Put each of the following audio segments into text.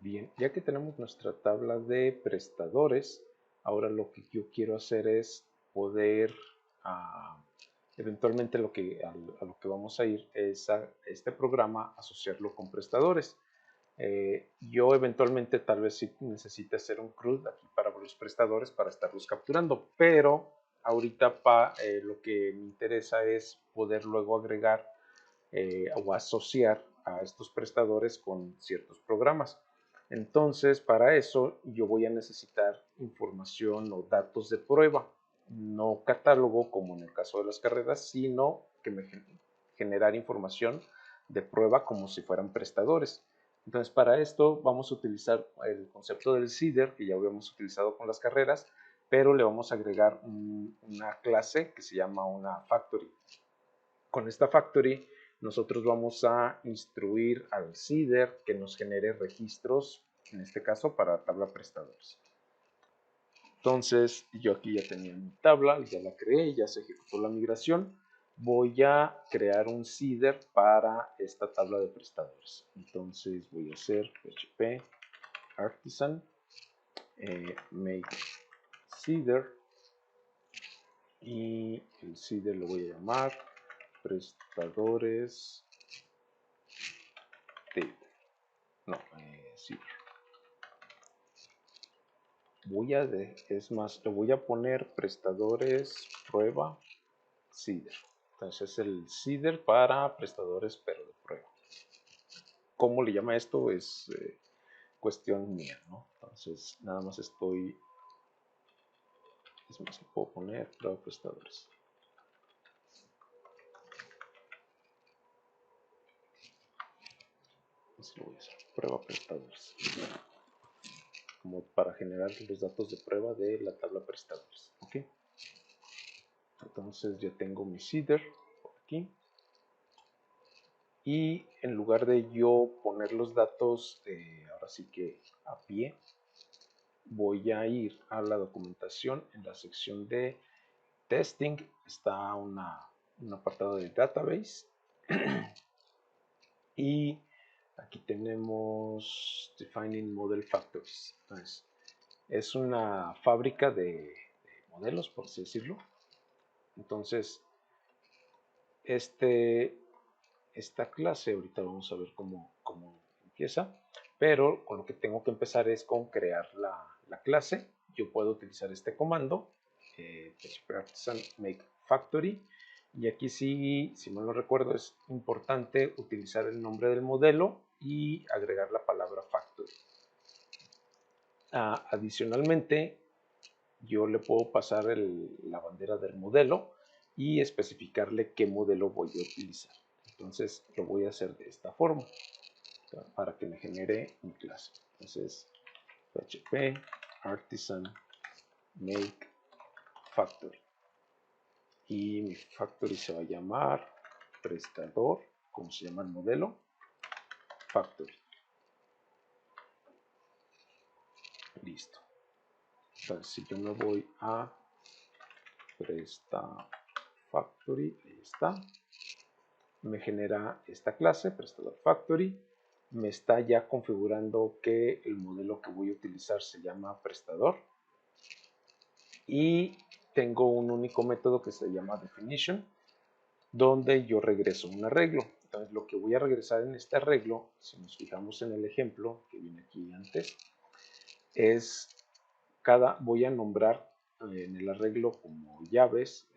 Bien, ya que tenemos nuestra tabla de prestadores, ahora lo que yo quiero hacer es poder, ah, eventualmente a lo que vamos a ir es a este programa asociarlo con prestadores. Yo eventualmente tal vez sí necesite hacer un CRUD aquí para los prestadores para estarlos capturando, pero ahorita lo que me interesa es poder luego agregar o asociar a estos prestadores con ciertos programas. Entonces, para eso yo voy a necesitar información o datos de prueba, no catálogo como en el caso de las carreras, sino que me generar información de prueba como si fueran prestadores. Entonces, para esto vamos a utilizar el concepto del seeder que ya habíamos utilizado con las carreras, pero le vamos a agregar una clase que se llama una factory. Con esta factory nosotros vamos a instruir al seeder que nos genere registros, en este caso para tabla prestadores. Entonces yo aquí ya tenía mi tabla, ya la creé, ya se ejecutó la migración. Voy a crear un seeder para esta tabla de prestadores. Entonces voy a hacer php artisan make seeder y el seeder lo voy a llamar prestadores table. No, sí. Es más, le voy a poner prestadores prueba seeder. Entonces el seeder para prestadores pero de prueba. ¿Cómo le llama esto? Es cuestión mía, ¿no? Entonces nada más es más, le puedo poner prueba prestadores. Así lo voy a hacer, prueba prestadores. Como para generar los datos de prueba de la tabla prestadores. ¿Ok? Entonces ya tengo mi seeder por aquí. Y en lugar de yo poner los datos, ahora sí que a pie, voy a ir a la documentación. En la sección de testing está un apartado de database y aquí tenemos defining model factories. Entonces, es una fábrica de modelos, por así decirlo. Entonces, esta clase, ahorita vamos a ver cómo empieza, pero con lo que tengo que empezar es con crear la clase. Yo puedo utilizar este comando, artisan make factory, y aquí sí, si mal no recuerdo, es importante utilizar el nombre del modelo y agregar la palabra factory. Adicionalmente, yo le puedo pasar la bandera del modelo y especificarle qué modelo voy a utilizar. Entonces lo voy a hacer de esta forma para que me genere mi clase. Entonces php artisan make factory y mi factory se va a llamar prestador, como se llama el modelo, factory. Listo. Entonces si yo me voy a presta factory, ahí está, me genera esta clase, prestador factory, me está ya configurando que el modelo que voy a utilizar se llama prestador y tengo un único método que se llama definition, donde yo regreso un arreglo. Entonces lo que voy a regresar en este arreglo, si nos fijamos en el ejemplo que viene aquí antes, es voy a nombrar en el arreglo como llaves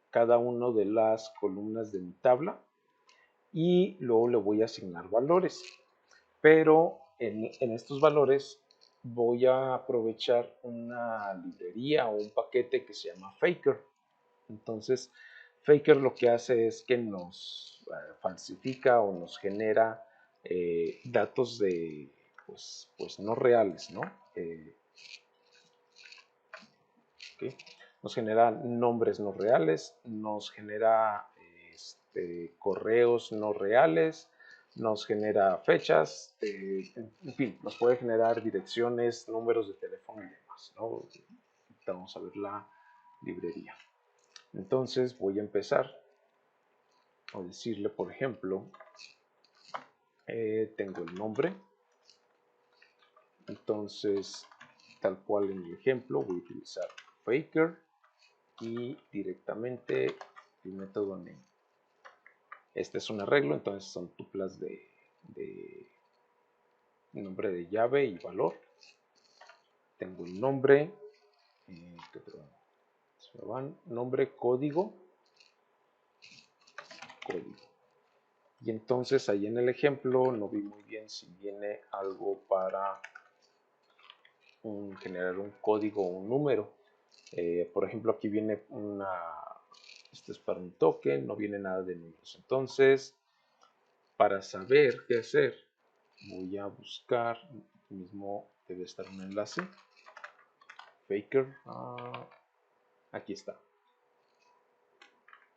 cada una de las columnas de mi tabla y luego le voy a asignar valores. Pero en estos valores voy a aprovechar una librería o un paquete que se llama Faker. Entonces, Faker lo que hace es que nos falsifica o nos genera datos pues no reales, ¿no? ¿Okay? Nos genera nombres no reales, nos genera correos no reales, nos genera fechas, en fin, nos puede generar direcciones, números de teléfono y demás, ¿no? Vamos a ver la librería. Entonces voy a empezar a decirle, por ejemplo, tengo el nombre, Entonces, tal cual en el ejemplo, voy a utilizar faker y directamente el método name. Este es un arreglo, entonces son tuplas de nombre de llave y valor. Tengo el nombre, nombre, código. Y entonces ahí en el ejemplo no vi muy bien si viene algo para generar un código o un número. Por ejemplo, aquí viene esto es para un token, no viene nada de números. Entonces, para saber qué hacer, voy a buscar, aquí mismo debe estar un enlace, faker, aquí está.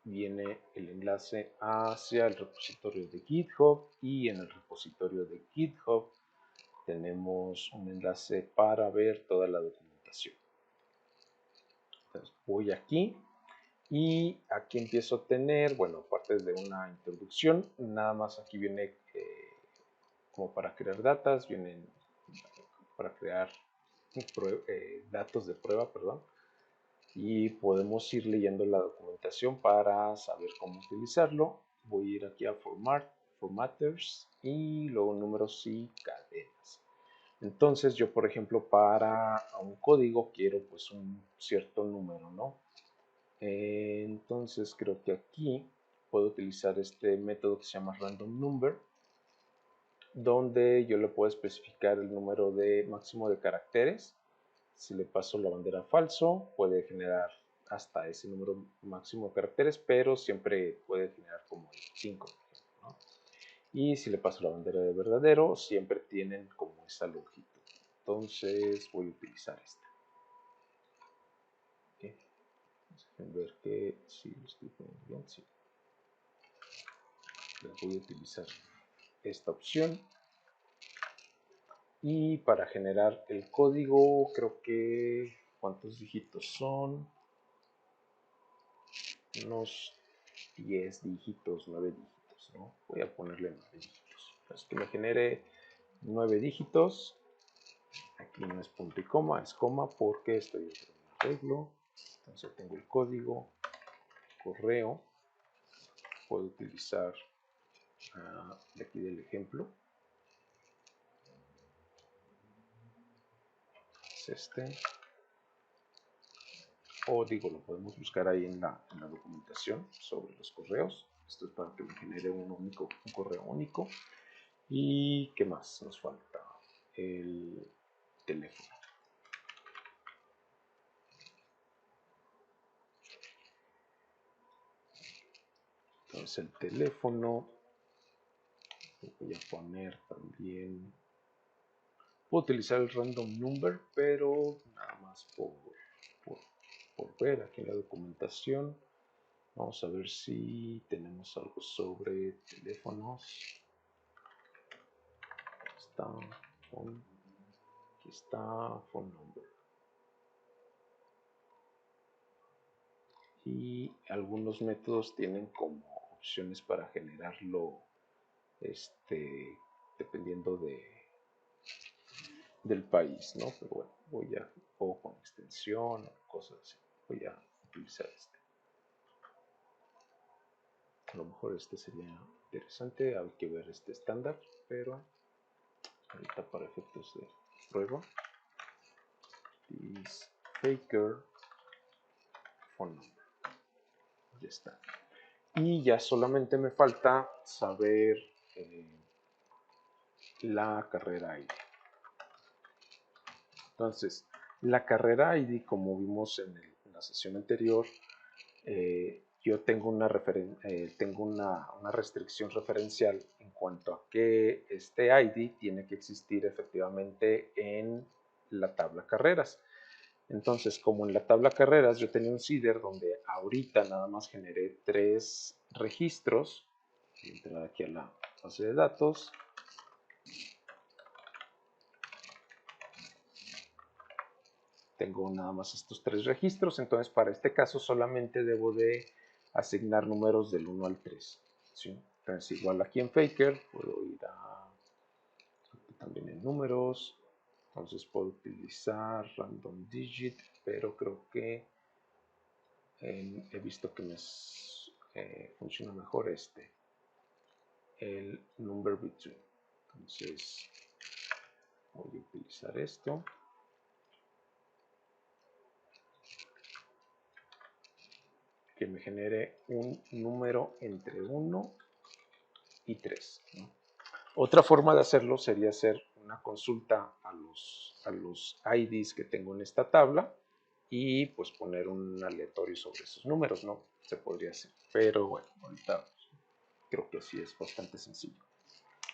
Viene el enlace hacia el repositorio de GitHub y en el repositorio de GitHub tenemos un enlace para ver toda la documentación. Entonces voy aquí y aquí empiezo a tener, bueno, aparte de una introducción, nada más aquí viene como para crear datas, vienen para crear datos de prueba, perdón, y podemos ir leyendo la documentación para saber cómo utilizarlo. Voy a ir aquí a formatters y luego números y cadenas. Entonces yo, por ejemplo, para un código quiero pues un cierto número, ¿no? Entonces creo que aquí puedo utilizar este método que se llama random number, donde yo le puedo especificar el número máximo de caracteres. Si le paso la bandera falso, puede generar hasta ese número máximo de caracteres, pero siempre puede generar como 5, ¿no? Y si le paso la bandera de verdadero, siempre tienen como esa longitud. Entonces voy a utilizar esta. Okay. Dejen ver que si lo estoy poniendo bien, sí. Voy a utilizar esta opción. Y para generar el código, creo que ¿cuántos dígitos son? Unos 10 dígitos, 9 dígitos, ¿no? Voy a ponerle 9 dígitos. Entonces que me genere 9 dígitos. Aquí no es punto y coma, es coma porque estoy dentro de un arreglo. Entonces tengo el código, correo. Puedo utilizar de aquí del ejemplo. Es este. O digo, lo podemos buscar ahí en la documentación sobre los correos. Esto es para que me genere un correo único. ¿Y qué más nos falta? El teléfono. Entonces el teléfono lo voy a poner también. Puedo utilizar el random number, pero nada más por ver aquí en la documentación. Vamos a ver si tenemos algo sobre teléfonos. Aquí está phone number. Y algunos métodos tienen como opciones para generarlo dependiendo del país, ¿no? Pero bueno, o con extensión o cosas así. Voy a utilizar este. A lo mejor este sería interesante, hay que ver este estándar, pero ahorita para efectos de prueba, is faker phone number. Ya está. Y ya solamente me falta saber la carrera ID. Entonces, la carrera ID, como vimos en la sesión anterior, yo tengo una restricción referencial en cuanto a que este ID tiene que existir efectivamente en la tabla carreras. Entonces, como en la tabla carreras yo tenía un seeder donde ahorita nada más generé 3 registros, voy a entrar aquí a la base de datos. Tengo nada más estos 3 registros, entonces para este caso solamente debo de asignar números del 1 al 3. ¿Sí? Entonces igual aquí en Faker puedo ir también en números, Entonces puedo utilizar random digit, pero creo que he visto que me funciona mejor el number between. Entonces voy a utilizar esto. Que me genere un número entre 1 y 3, ¿no? Otra forma de hacerlo sería hacer una consulta a los IDs que tengo en esta tabla y pues poner un aleatorio sobre esos números, ¿no? Se podría hacer, pero bueno, ahorita creo que así es bastante sencillo.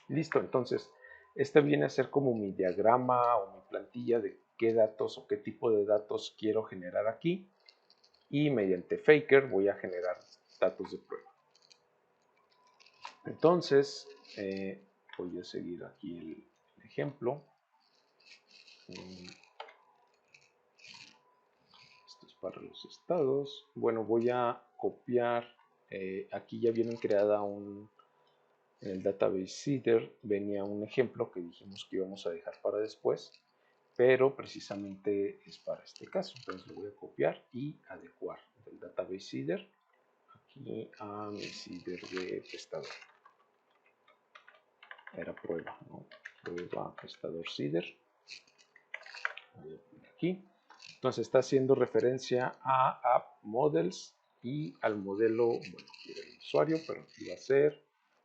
Listo, entonces, este viene a ser como mi diagrama o mi plantilla de qué datos o qué tipo de datos quiero generar aquí y mediante Faker voy a generar datos de prueba. Entonces, voy a seguir aquí el ejemplo. Esto es para los estados. Bueno, voy a copiar. Aquí ya vienen creada en el database seeder venía un ejemplo que dijimos que íbamos a dejar para después, pero precisamente es para este caso. Entonces lo voy a copiar y adecuar del database seeder aquí a mi seeder de prestador. Era prueba, ¿no? Prueba prestador seeder. Voy a poner aquí. Entonces está haciendo referencia a App Models y al modelo, bueno, aquí era el usuario, pero aquí va a ser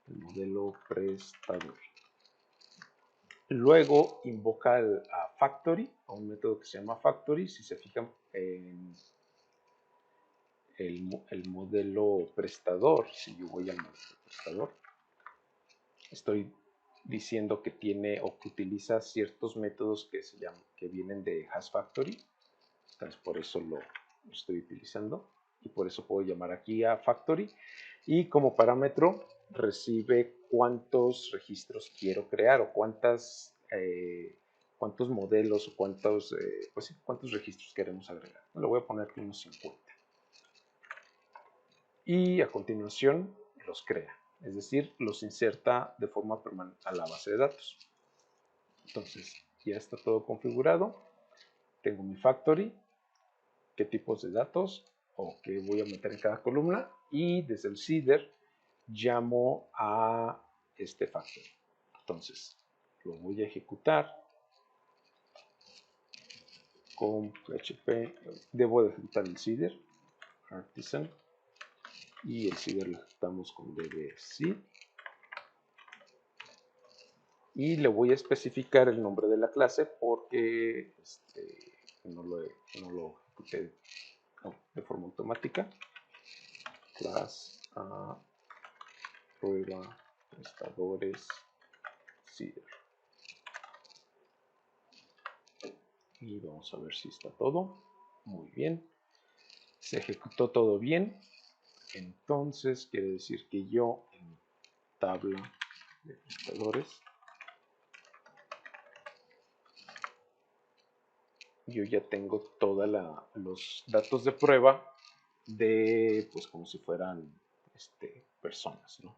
el modelo prestador. Luego invoca a Factory, a un método que se llama Factory. Si se fijan en el modelo prestador, si yo voy al modelo prestador, estoy diciendo que tiene o que utiliza ciertos métodos que vienen de HashFactory. Entonces por eso lo estoy utilizando y por eso puedo llamar aquí a Factory y como parámetro recibe cuántos registros quiero crear o cuántos modelos o cuántos registros queremos agregar. Le voy a poner aquí unos 50 y a continuación los crea, es decir, los inserta de forma permanente a la base de datos. Entonces ya está todo configurado, tengo mi Factory, qué tipos de datos o qué voy a meter en cada columna y desde el seeder llamo a este factor. Entonces lo voy a ejecutar con PHP. Debo de ejecutar el seeder artisan y el seeder lo ejecutamos con dbseed y le voy a especificar el nombre de la clase porque no lo ejecuté de forma automática. Class prueba prestadores seeder. Y vamos a ver si está todo muy bien. Se ejecutó todo bien. Entonces quiere decir que yo en tabla de prestadores yo ya tengo todos los datos de prueba de pues como si fueran personas, ¿no?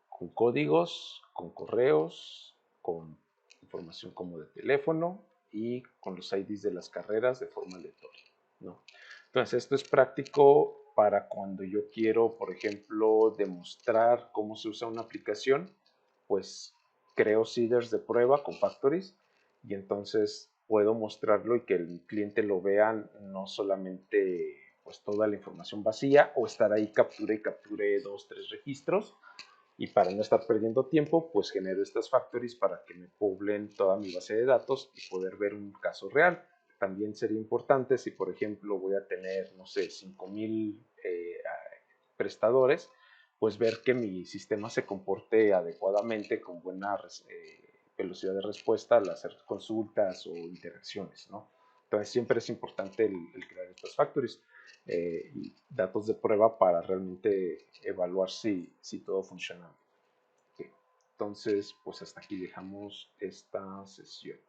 Con códigos, con correos, con información como de teléfono y con los IDs de las carreras de forma aleatoria, ¿no? Entonces esto es práctico para cuando yo quiero, por ejemplo, demostrar cómo se usa una aplicación, pues creo seeders de prueba con factories y entonces puedo mostrarlo y que el cliente lo vea no solamente pues toda la información vacía o estar ahí capture y capture 2, 3 registros y para no estar perdiendo tiempo pues genero estas factories para que me poblen toda mi base de datos y poder ver un caso real. También sería importante si por ejemplo voy a tener no sé 5000 prestadores pues ver que mi sistema se comporte adecuadamente con buena velocidad de respuesta al hacer consultas o interacciones, ¿no? Entonces siempre es importante el crear estas factories y datos de prueba para realmente evaluar si todo funciona. Okay. Entonces, pues hasta aquí dejamos esta sesión.